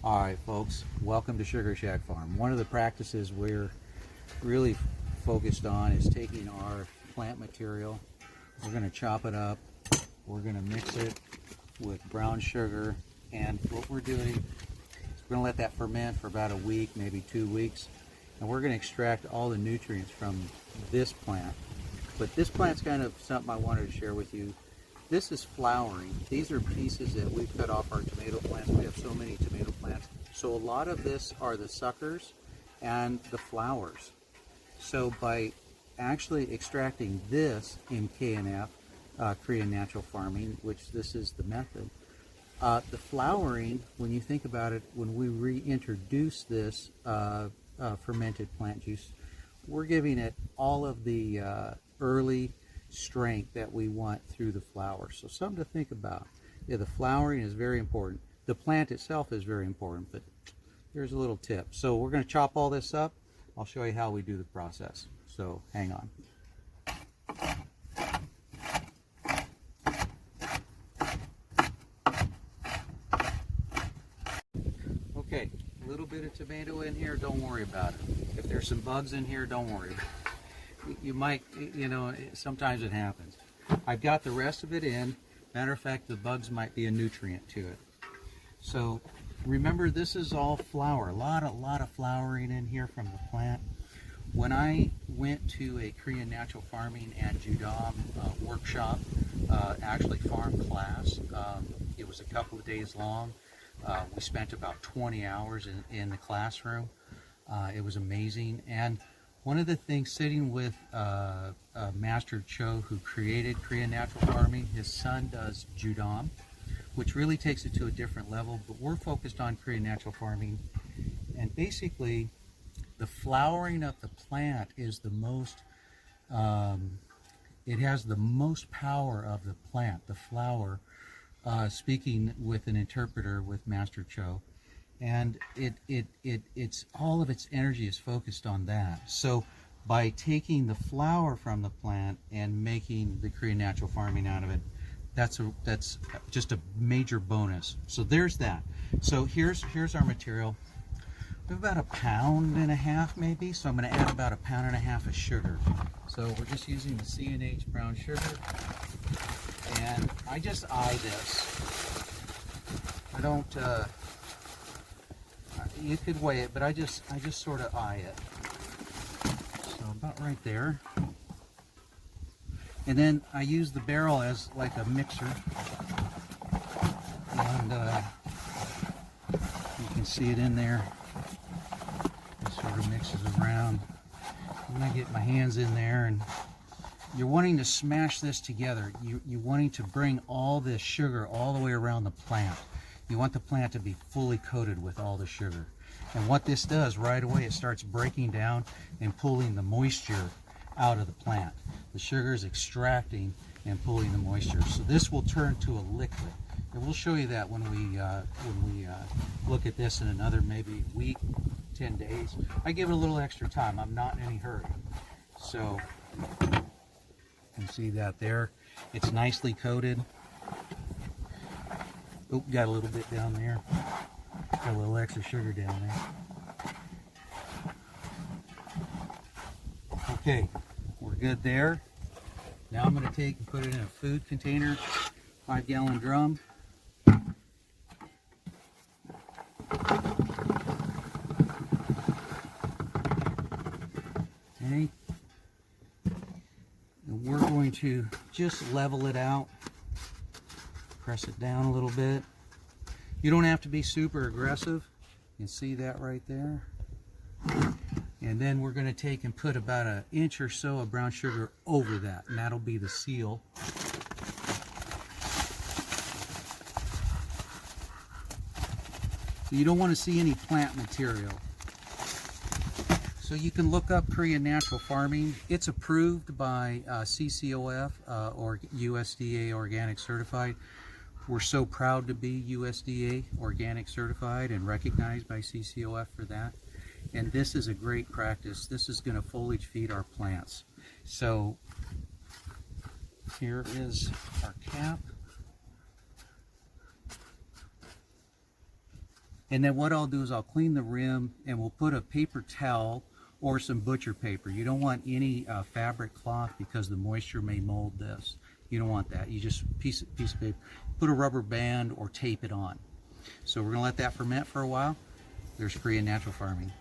All right, folks, welcome to Sugar Shack Farm. One of the practices we're really focused on is taking our plant material. We're going to chop it up. We're going to mix it with brown sugar. And what we're doing is we're going to let that ferment for about a week, maybe 2 weeks. And we're going to extract all the nutrients from this plant. But this plant's kind of something I wanted to share with you. This is flowering. These are pieces that we've cut off our tomato plants. We have so many tomato plants. So a lot of this are the suckers and the flowers. So by actually extracting this in KNF, Korean Natural Farming, which this is the method, the flowering, when you think about it, when we reintroduce this fermented plant juice, we're giving it all of the early strength that we want through the flower. So something to think about. Yeah, the flowering is very important. The plant itself is very important, but here's a little tip. So we're going to chop all this up. I'll show you how we do the process. So hang on. Okay, a little bit of tomato in here, don't worry about it. If there's some bugs in here, don't worry about it. You might, you know, sometimes it happens. I've got the rest of it in. Matter of fact, the bugs might be a nutrient to it. So remember, this is all flower. A lot of flowering in here from the plant. When I went to a Korean Natural Farming and Judam workshop, actually farm class, it was a couple of days long. We spent about 20 hours in the classroom. It was amazing. And one of the things, sitting with Master Cho, who created Korean Natural Farming, his son does Judam, which really takes it to a different level, but we're focused on Korean Natural Farming. And basically, the flowering of the plant is the most, it has the most power of the plant, the flower, speaking with an interpreter with Master Cho. And it's all of its energy is focused on that. So by taking the flower from the plant and making the Korean Natural Farming out of it, that's just a major bonus. So there's that. So here's our material. We have about 1.5 pounds maybe. So I'm going to add about 1.5 pounds of sugar. So we're just using the C&H brown sugar, and I just eye this. I don't. You could weigh it, but I just sort of eye it. So about right there. And then I use the barrel as like a mixer. And you can see it in there. It sort of mixes around. And I get my hands in there, and you're wanting to smash this together. You're wanting to bring all this sugar all the way around the plant. You want the plant to be fully coated with all the sugar. And what this does right away, it starts breaking down and pulling the moisture out of the plant. The sugar is extracting and pulling the moisture. So this will turn to a liquid. And we'll show you that when we look at this in another maybe week, 10 days. I give it a little extra time. I'm not in any hurry. So you can see that there. It's nicely coated. Oh, got a little bit down there. Got a little extra sugar down there. Okay, we're good there. Now I'm going to take and put it in a food container, 5-gallon drum. Okay. And we're going to just level it out. Press it down a little bit. You don't have to be super aggressive. You can see that right there. And then we're going to take and put about 1 inch or so of brown sugar over that, and that'll be the seal. So you don't want to see any plant material. So you can look up Korean Natural Farming. It's approved by CCOF or USDA Organic Certified. We're so proud to be USDA Organic Certified and recognized by CCOF for that. And this is a great practice. This is going to foliage feed our plants. So here is our cap. And then what I'll do is I'll clean the rim, and we'll put a paper towel or some butcher paper. You don't want any fabric cloth because the moisture may mold this. You don't want that. You just piece of paper, put a rubber band or tape it on. So we're going to let that ferment for a while. There's Korean natural farming.